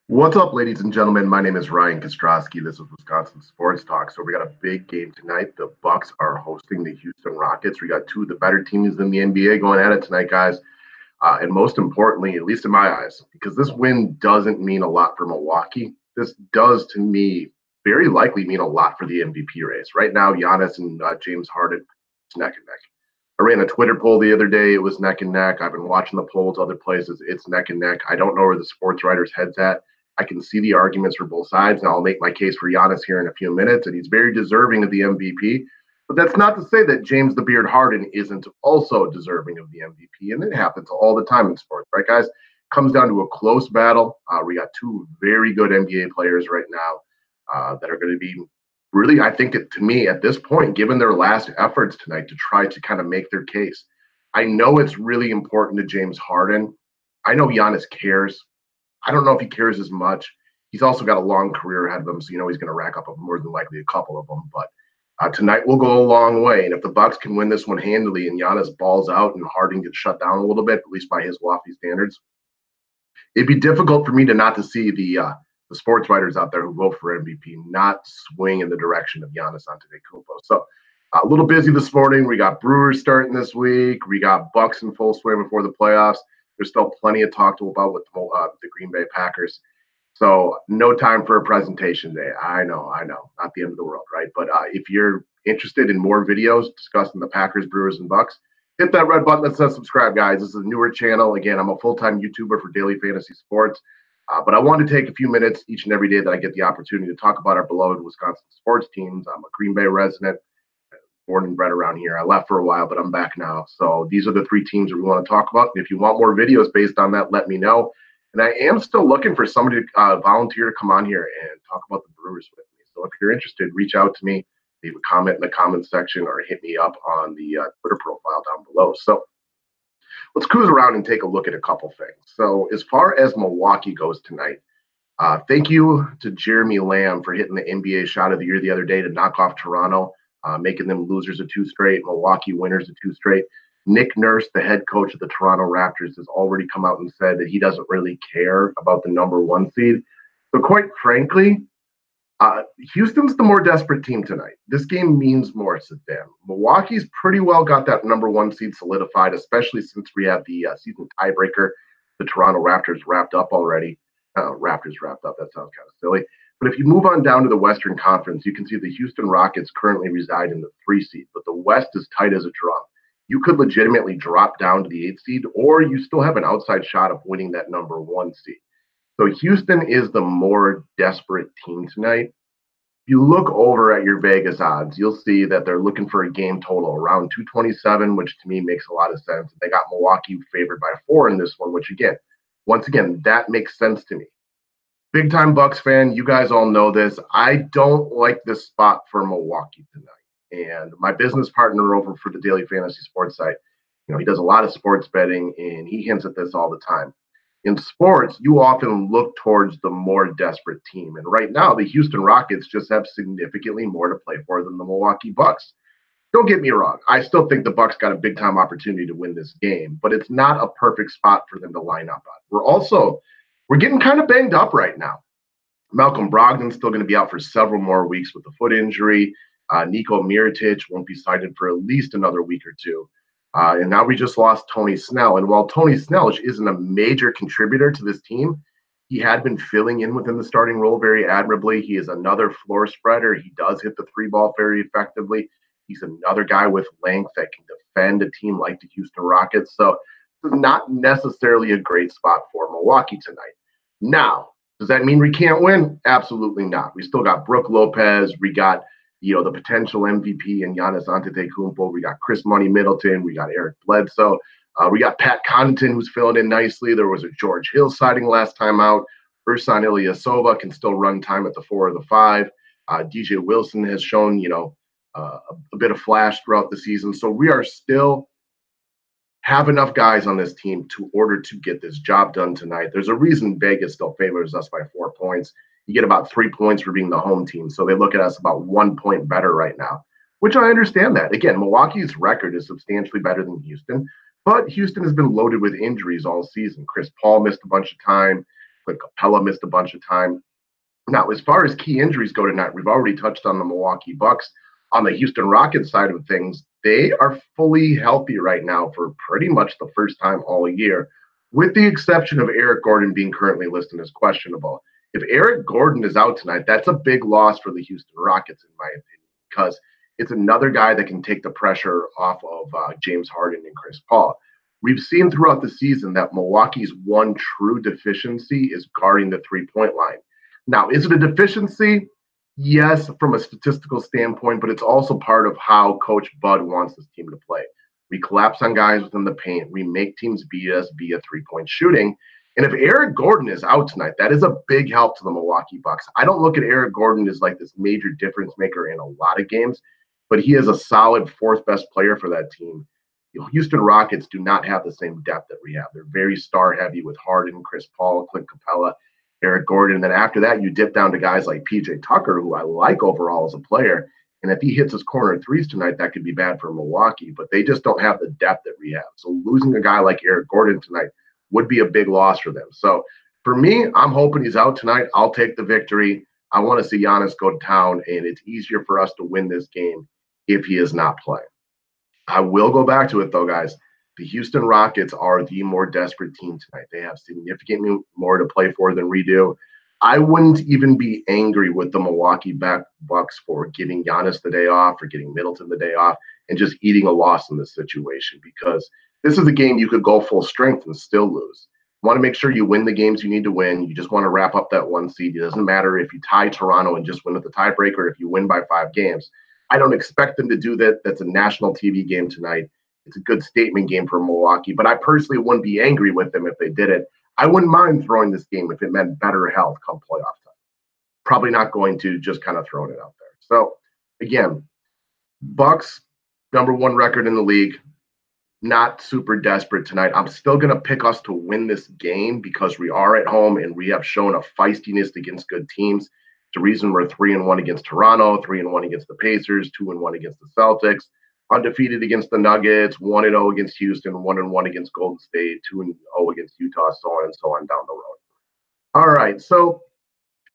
What's up, ladies and gentlemen? My name is Ryan Kostrowski. This is Wisconsin Sports Talk. So we got a big game tonight. The Bucks are hosting the Houston Rockets. We got two of the better teams in the NBA going at it tonight, guys. And most importantly, at least in my eyes, because this win doesn't mean a lot for Milwaukee. This does, to me, very likely mean a lot for the MVP race. Right now, Giannis and James Harden, it's neck and neck. I ran a Twitter poll the other day. It was neck and neck. I've been watching the polls other places. It's neck and neck. I don't know where the sports writers' head's at. I can see the arguments for both sides, and I'll make my case for Giannis here in a few minutes, and he's very deserving of the MVP. But that's not to say that James the Beard Harden isn't also deserving of the MVP, and it happens all the time in sports, right, guys? Comes down to a close battle. We got two very good NBA players right now that are going to be really, I think, to me, at this point, given their last efforts tonight to try to kind of make their case. I know it's really important to James Harden. I know Giannis cares. I don't know if he cares as much. He's also got a long career ahead of him, so he's going to rack up more than likely a couple of them. But tonight will go a long way, and if the Bucks can win this one handily and Giannis balls out and Harden gets shut down a little bit, at least by his lofty standards, it'd be difficult for me to not to see the sports writers out there who vote for MVP not swing in the direction of Giannis Antetokounmpo. So a little busy this morning. We got Brewers starting this week. We got Bucks in full swing before the playoffs. There's still plenty to talk about with the Green Bay Packers. So no time for a presentation today. I know, not the end of the world, right? But if you're interested in more videos discussing the Packers, Brewers, and Bucks, hit that red button that says subscribe, guys. This is a newer channel. Again, I'm a full-time YouTuber for Daily Fantasy Sports. But I want to take a few minutes each and every day that I get the opportunity to talk about our beloved Wisconsin sports teams. I'm a Green Bay resident, born and bred around here. I left for a while, but I'm back now. So these are the three teams that we want to talk about. And if you want more videos based on that, let me know. And I am still looking for somebody to volunteer to come on here and talk about the Brewers with me. So if you're interested, reach out to me, leave a comment in the comments section, or hit me up on the Twitter profile down below. So let's cruise around and take a look at a couple things. So as far as Milwaukee goes tonight, thank you to Jeremy Lamb for hitting the NBA shot of the year the other day to knock off Toronto, making them losers of two straight, Milwaukee winners of two straight. Nick Nurse, the head coach of the Toronto Raptors, has already come out and said that he doesn't really care about the number one seed. So quite frankly, Houston's the more desperate team tonight. This game means more to them. Milwaukee's pretty well got that number one seed solidified, especially since we have the season tiebreaker. The Toronto Raptors wrapped up already. Raptors wrapped up. That sounds kind of silly. But if you move on down to the Western Conference, you can see the Houston Rockets currently reside in the 3 seed, but the West is tight as a drum. You could legitimately drop down to the 8 seed, or you still have an outside shot of winning that number one seed. So Houston is the more desperate team tonight. If you look over at your Vegas odds, you'll see that they're looking for a game total around 227, which to me makes a lot of sense. They got Milwaukee favored by 4 in this one, which once again, that makes sense to me. Big time Bucks fan, you guys all know this. I don't like this spot for Milwaukee tonight. And my business partner over for the Daily Fantasy Sports site, he does a lot of sports betting, and he hints at this all the time. In sports, you often look towards the more desperate team. And right now, the Houston Rockets just have significantly more to play for than the Milwaukee Bucks. Don't get me wrong. I still think the Bucks got a big time opportunity to win this game, but it's not a perfect spot for them to line up on. We're getting kind of banged up right now. Malcolm Brogdon's still going to be out for several more weeks with a foot injury. Niko Mirotic won't be sighted for at least another week or two. And now we just lost Tony Snell. And while Tony Snell isn't a major contributor to this team, he had been filling in within the starting role very admirably. He is another floor spreader. He does hit the 3-ball very effectively. He's another guy with length that can defend a team like the Houston Rockets. So this is not necessarily a great spot for Milwaukee tonight. Now, does that mean we can't win? Absolutely not. We still got Brook Lopez. We got the potential MVP in Giannis Antetokounmpo. We got Chris Money Middleton. We got Eric Bledsoe. We got Pat Connaughton, who's filling in nicely. There was a George Hill sighting last time out. Ersan Ilyasova can still run time at the 4 or the 5. DJ Wilson has shown, a bit of flash throughout the season. So we are still have enough guys on this team to order to get this job done tonight. There's a reason Vegas still favors us by 4 points. You get about 3 points for being the home team. So they look at us about 1 point better right now, which I understand that. Again, Milwaukee's record is substantially better than Houston, but Houston has been loaded with injuries all season. Chris Paul missed a bunch of time. Clint Capella missed a bunch of time. Now, as far as key injuries go tonight, we've already touched on the Milwaukee Bucks. On the Houston Rockets side of things, they are fully healthy right now for pretty much the first time all year, with the exception of Eric Gordon being currently listed as questionable. If Eric Gordon is out tonight, that's a big loss for the Houston Rockets, in my opinion, because it's another guy that can take the pressure off of James Harden and Chris Paul. We've seen throughout the season that Milwaukee's one true deficiency is guarding the three-point line. Now, is it a deficiency? Yes, from a statistical standpoint, but it's also part of how Coach Bud wants this team to play. We collapse on guys within the paint. We make teams beat us via three-point shooting. And if Eric Gordon is out tonight, that is a big help to the Milwaukee Bucks. I don't look at Eric Gordon as like this major difference maker in a lot of games, but he is a solid fourth best player for that team. The Houston Rockets do not have the same depth that we have. They're very star heavy with Harden, Chris Paul, Clint Capella, Eric Gordon. And then after that, you dip down to guys like PJ Tucker, who I like overall as a player. And if he hits his corner threes tonight, that could be bad for Milwaukee, but they just don't have the depth that we have. So losing a guy like Eric Gordon tonight would be a big loss for them. So for me, I'm hoping he's out tonight. I'll take the victory. I want to see Giannis go to town, and it's easier for us to win this game if he is not playing. I will go back to it, though, guys. The Houston Rockets are the more desperate team tonight. They have significantly more to play for than we do. I wouldn't even be angry with the Milwaukee Bucks for giving Giannis the day off, or getting Middleton the day off, and just eating a loss in this situation, because this is a game you could go full strength and still lose. You want to make sure you win the games you need to win. You just want to wrap up that one seed. It doesn't matter if you tie Toronto and just win with the tiebreaker, if you win by 5 games. I don't expect them to do that. That's a national TV game tonight. It's a good statement game for Milwaukee, but I personally wouldn't be angry with them if they did it. I wouldn't mind throwing this game if it meant better health come playoff time. Probably not going to, just kind of throwing it out there. So, again, Bucks, #1 record in the league, not super desperate tonight. I'm still going to pick us to win this game because we are at home and we have shown a feistiness against good teams. The reason we're 3-1 against Toronto, 3-1 against the Pacers, 2-1 against the Celtics, undefeated against the Nuggets, 1-0 against Houston, 1-1 against Golden State, 2-0 against Utah, so on and so on down the road. All right, so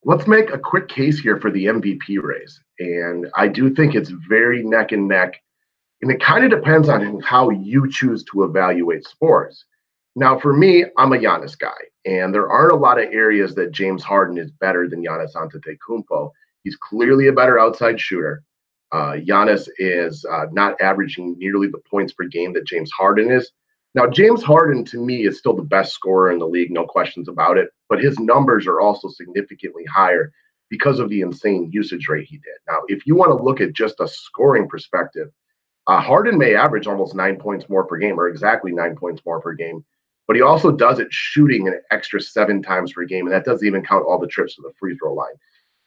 let's make a quick case here for the MVP race. And I do think it's very neck and neck. And it kind of depends on how you choose to evaluate sports. Now, for me, I'm a Giannis guy, and there aren't a lot of areas that James Harden is better than Giannis Antetokounmpo. He's clearly a better outside shooter. Giannis is not averaging nearly the points per game that James Harden is. Now, James Harden, to me, is still the best scorer in the league, no questions about it, but his numbers are also significantly higher because of the insane usage rate he did. Now, if you want to look at just a scoring perspective, Harden may average almost 9 points more per game, or exactly 9 points more per game, but he also does it shooting an extra 7 times per game, and that doesn't even count all the trips to the free throw line.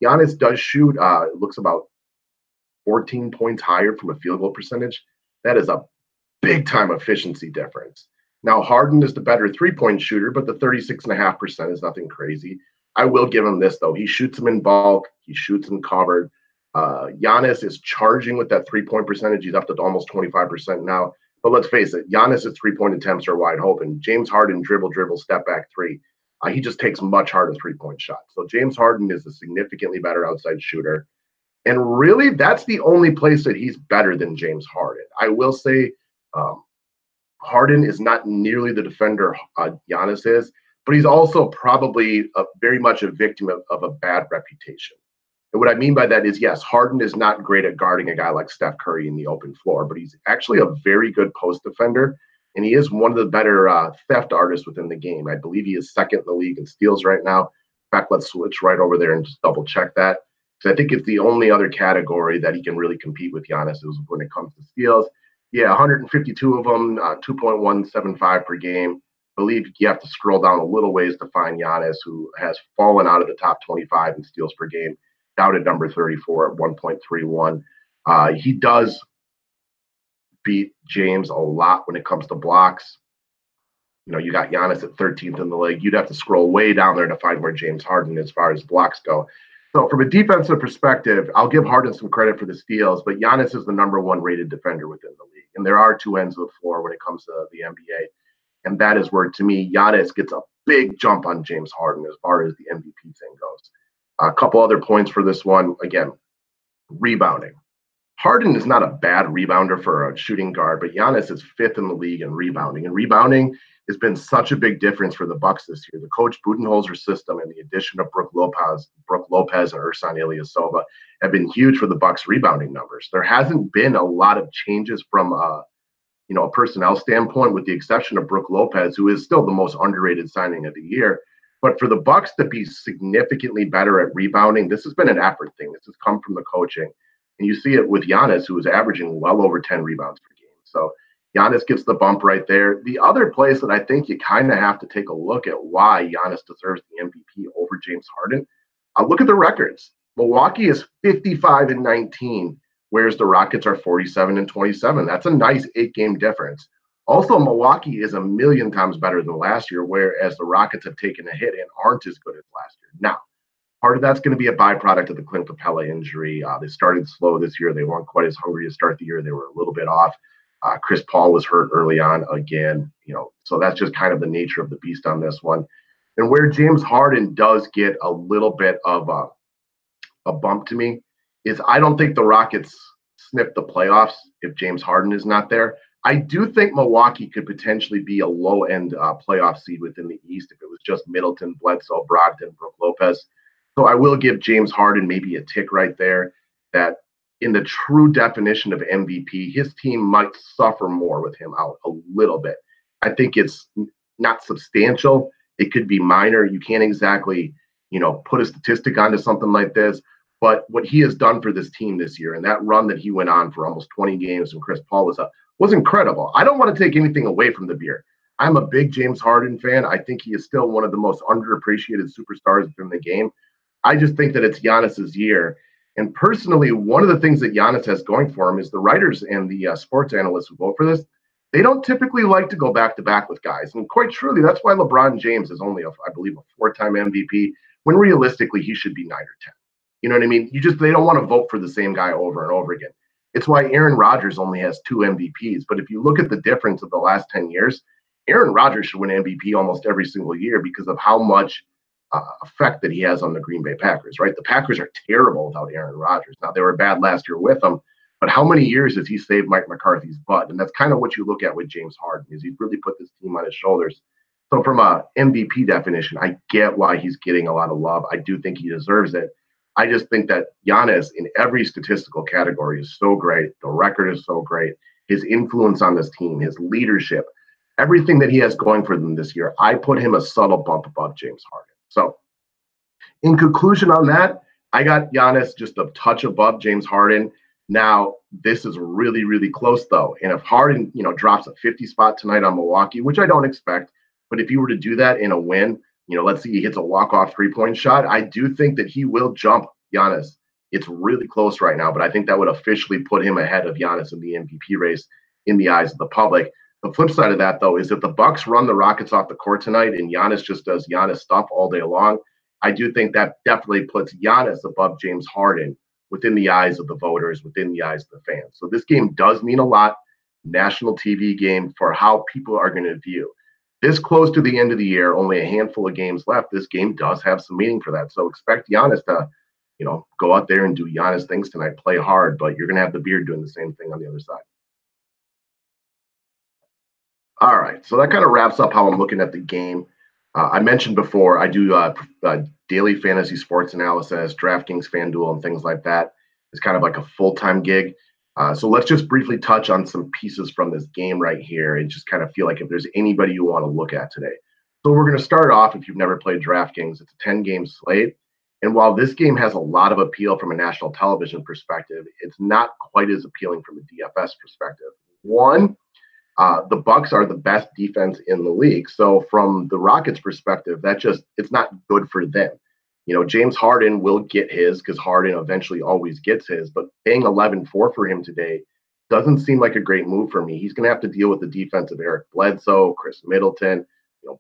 Giannis does shoot, it looks about 14 points higher from a field goal percentage. That is a big-time efficiency difference. Now, Harden is the better three-point shooter, but the 36.5% is nothing crazy. I will give him this, though. He shoots them in bulk. He shoots them covered. Giannis is charging with that three-point percentage. He's up to almost 25% now. But let's face it, Giannis' three-point attempts are wide open. James Harden dribble, step back three. He just takes much harder three-point shots. So James Harden is a significantly better outside shooter. And really, that's the only place that he's better than James Harden. I will say Harden is not nearly the defender Giannis is, but he's also probably very much a victim of a bad reputation. And what I mean by that is, yes, Harden is not great at guarding a guy like Steph Curry in the open floor, but he's actually a very good post defender, and he is one of the better theft artists within the game. I believe he is second in the league in steals right now. In fact, let's switch right over there and just double check that. So I think it's the only other category that he can really compete with Giannis is when it comes to steals. Yeah, 152 of them, 2.175 per game. I believe you have to scroll down a little ways to find Giannis, who has fallen out of the top 25 in steals per game, down at number 34 at 1.31. He does beat James a lot when it comes to blocks. You know, you got Giannis at 13th in the league. You'd have to scroll way down there to find where James Harden as far as blocks go. So from a defensive perspective, I'll give Harden some credit for the steals, but Giannis is the #1 rated defender within the league. And there are two ends of the floor when it comes to the NBA. And that is where, to me, Giannis gets a big jump on James Harden as far as the MVP thing goes. A couple other points for this one. Again, rebounding. Harden is not a bad rebounder for a shooting guard, but Giannis is fifth in the league in rebounding. And rebounding has been such a big difference for the Bucks this year. The Coach Budenholzer system and the addition of Brook Lopez and Ersan Ilyasova have been huge for the Bucks rebounding numbers. There hasn't been a lot of changes from a personnel standpoint, with the exception of Brook Lopez, who is still the most underrated signing of the year. But for the Bucks to be significantly better at rebounding, this has been an effort thing. This has come from the coaching. And you see it with Giannis, who is averaging well over 10 rebounds per game. So Giannis gets the bump right there. The other place that I think you kind of have to take a look at why Giannis deserves the MVP over James Harden, look at the records. Milwaukee is 55-19, whereas the Rockets are 47-27. That's a nice 8-game difference. Also, Milwaukee is a million times better than last year, whereas the Rockets have taken a hit and aren't as good as last year. Now, part of that's going to be a byproduct of the Clint Capella injury. They started slow this year. They weren't quite as hungry to start the year. They were a little bit off. Chris Paul was hurt early on again, so that's just kind of the nature of the beast on this one. And where James Harden does get a little bit of a bump to me is I don't think the Rockets sniff the playoffs if James Harden is not there. I do think Milwaukee could potentially be a low-end playoff seed within the East if it was just Middleton, Bledsoe, Brogdon, Brook Lopez. So I will give James Harden maybe a tick right there that in the true definition of MVP, his team might suffer more with him out a little bit. I think it's not substantial. It could be minor. You can't exactly, put a statistic onto something like this. But what he has done for this team this year and that run that he went on for almost 20 games when Chris Paul was incredible. I don't want to take anything away from the beer. I'm a big James Harden fan. I think he is still one of the most underappreciated superstars in the game. I just think that it's Giannis's year. And personally, one of the things that Giannis has going for him is the writers and the sports analysts who vote for this, they don't typically like to go back-to-back with guys. And quite truly, that's why LeBron James is only, I believe, a 4-time MVP, when realistically he should be 9 or 10. You know what I mean? They don't want to vote for the same guy over and over again. It's why Aaron Rodgers only has 2 MVPs. But if you look at the difference of the last 10 years, Aaron Rodgers should win MVP almost every single year because of how much effect that he has on the Green Bay Packers, right? The Packers are terrible without Aaron Rodgers. Now, they were bad last year with him, but how many years has he saved Mike McCarthy's butt? And that's kind of what you look at with James Harden, is he's really put this team on his shoulders. So from a MVP definition, I get why he's getting a lot of love. I do think he deserves it. I just think that Giannis in every statistical category is so great. The record is so great. His influence on this team, his leadership, everything that he has going for them this year, I put him a subtle bump above James Harden. So in conclusion on that, I got Giannis just a touch above James Harden. Now, this is really, really close, though. And if Harden, drops a 50 spot tonight on Milwaukee, which I don't expect, but if he were to do that in a win, let's say he hits a walk-off three-point shot, I do think that he will jump Giannis. It's really close right now, but I think that would officially put him ahead of Giannis in the MVP race in the eyes of the public. The flip side of that, though, is if the Bucks run the Rockets off the court tonight and Giannis just does Giannis stuff all day long, I do think that definitely puts Giannis above James Harden within the eyes of the voters, within the eyes of the fans. So this game does mean a lot, national TV game, for how people are going to view. This close to the end of the year, only a handful of games left, this game does have some meaning for that. So expect Giannis to, go out there and do Giannis things tonight, play hard, but you're going to have the beard doing the same thing on the other side. All right, so that kind of wraps up how I'm looking at the game. I mentioned before, I do daily fantasy sports analysis, DraftKings, FanDuel, and things like that. It's kind of like a full-time gig. So let's just briefly touch on some pieces from this game right here and just kind of feel like if there's anybody you want to look at today. So we're going to start off, if you've never played DraftKings, it's a 10-game slate. And while this game has a lot of appeal from a national television perspective, it's not quite as appealing from a DFS perspective. One, the Bucks are the best defense in the league. So from the Rockets' perspective, it's not good for them. James Harden will get his because Harden eventually always gets his, but paying 11-4 for him today doesn't seem like a great move for me. He's going to have to deal with the defense of Eric Bledsoe, Chris Middleton,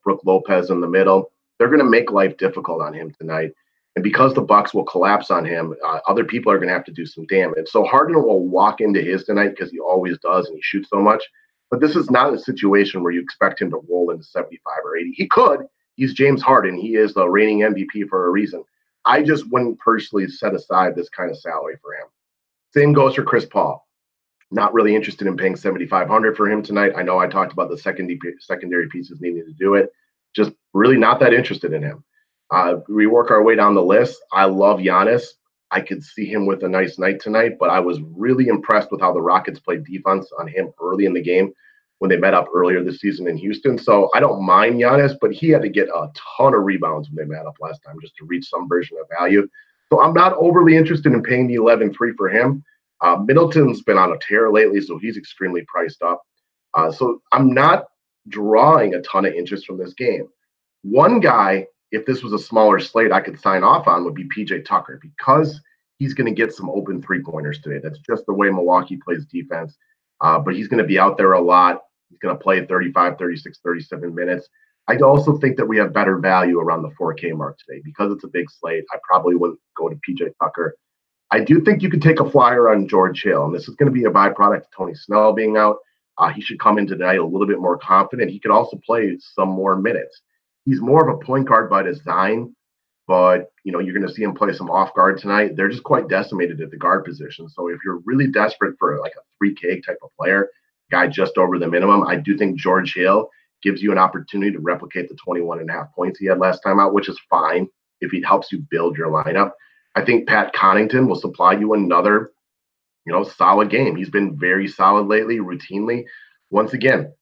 Brook Lopez in the middle. They're going to make life difficult on him tonight. And because the Bucks will collapse on him, other people are going to have to do some damage. So Harden will walk into his tonight because he always does and he shoots so much. But this is not a situation where you expect him to roll into 75 or 80. He could. He's James Harden. He is the reigning MVP for a reason. I just wouldn't personally set aside this kind of salary for him. Same goes for Chris Paul. Not really interested in paying $7,500 for him tonight. I know I talked about the secondary pieces needing to do it. Just really not that interested in him. We work our way down the list. I love Giannis. I could see him with a nice night tonight, but I was really impressed with how the Rockets played defense on him early in the game when they met up earlier this season in Houston. So I don't mind Giannis, but he had to get a ton of rebounds when they met up last time just to reach some version of value. So I'm not overly interested in paying the 11-3 for him. Middleton's been on a tear lately, so he's extremely priced up. So I'm not drawing a ton of interest from this game. One guy, if this was a smaller slate, I could sign off on would be PJ Tucker because he's going to get some open three-pointers today. That's just the way Milwaukee plays defense. But he's going to be out there a lot. He's going to play 35, 36, 37 minutes. I also think that we have better value around the 4K mark today. Because it's a big slate, I probably wouldn't go to PJ Tucker. I do think you could take a flyer on George Hill, and this is going to be a byproduct of Tony Snell being out. He should come in tonight a little bit more confident. He could also play some more minutes. He's more of a point guard by design, but you're going to see him play some off guard tonight. They're just quite decimated at the guard position. So if you're really desperate for like a 3K type of player, guy just over the minimum, I do think George Hill gives you an opportunity to replicate the 21.5 points he had last time out, which is fine if he helps you build your lineup. I think Pat Connaughton will supply you another, solid game. He's been very solid lately, routinely. Once again,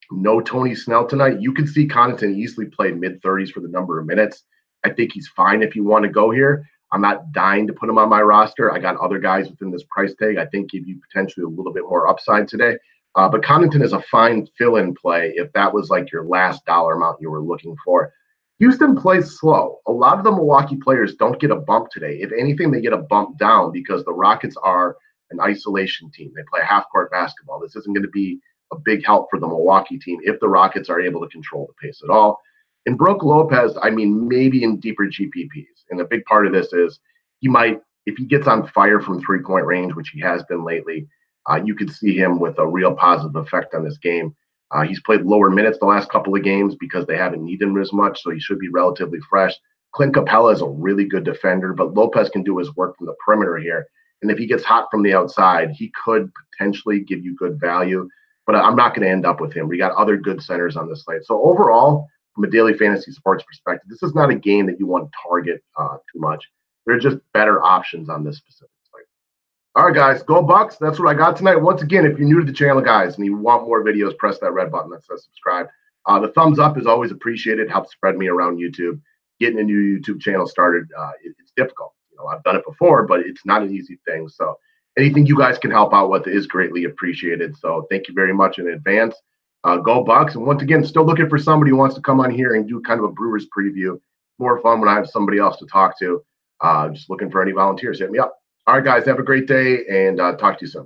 no Tony Snell tonight. You can see Connaughton easily play mid-30s for the number of minutes. I think he's fine if you want to go here. I'm not dying to put him on my roster. I got other guys within this price tag I think give you potentially a little bit more upside today. But Connaughton is a fine fill-in play if that was like your last dollar amount you were looking for. Houston plays slow. A lot of the Milwaukee players don't get a bump today. If anything, they get a bump down because the Rockets are an isolation team. They play half-court basketball. This isn't going to be a big help for the Milwaukee team if the Rockets are able to control the pace at all. And Brook Lopez, maybe in deeper GPPs. And a big part of this is he might, if he gets on fire from three-point range, which he has been lately, you could see him with a real positive effect on this game. He's played lower minutes the last couple of games because they haven't needed him as much, so he should be relatively fresh. Clint Capella is a really good defender, but Lopez can do his work from the perimeter here. And if he gets hot from the outside, he could potentially give you good value. But I'm not going to end up with him. We got other good centers on this slate. So overall, from a daily fantasy sports perspective, this is not a game that you want to target too much. There are just better options on this specific slate. All right, guys, go Bucks. That's what I got tonight. Once again, if you're new to the channel, guys, and you want more videos, press that red button that says subscribe. The thumbs up is always appreciated. Helps spread me around YouTube. Getting a new YouTube channel started, it's difficult. I've done it before, but it's not an easy thing. So anything you guys can help out with is greatly appreciated. So thank you very much in advance. Go Bucks. And once again, still looking for somebody who wants to come on here and do kind of a Brewers preview. More fun when I have somebody else to talk to. Just looking for any volunteers. Hit me up. All right, guys, have a great day and talk to you soon.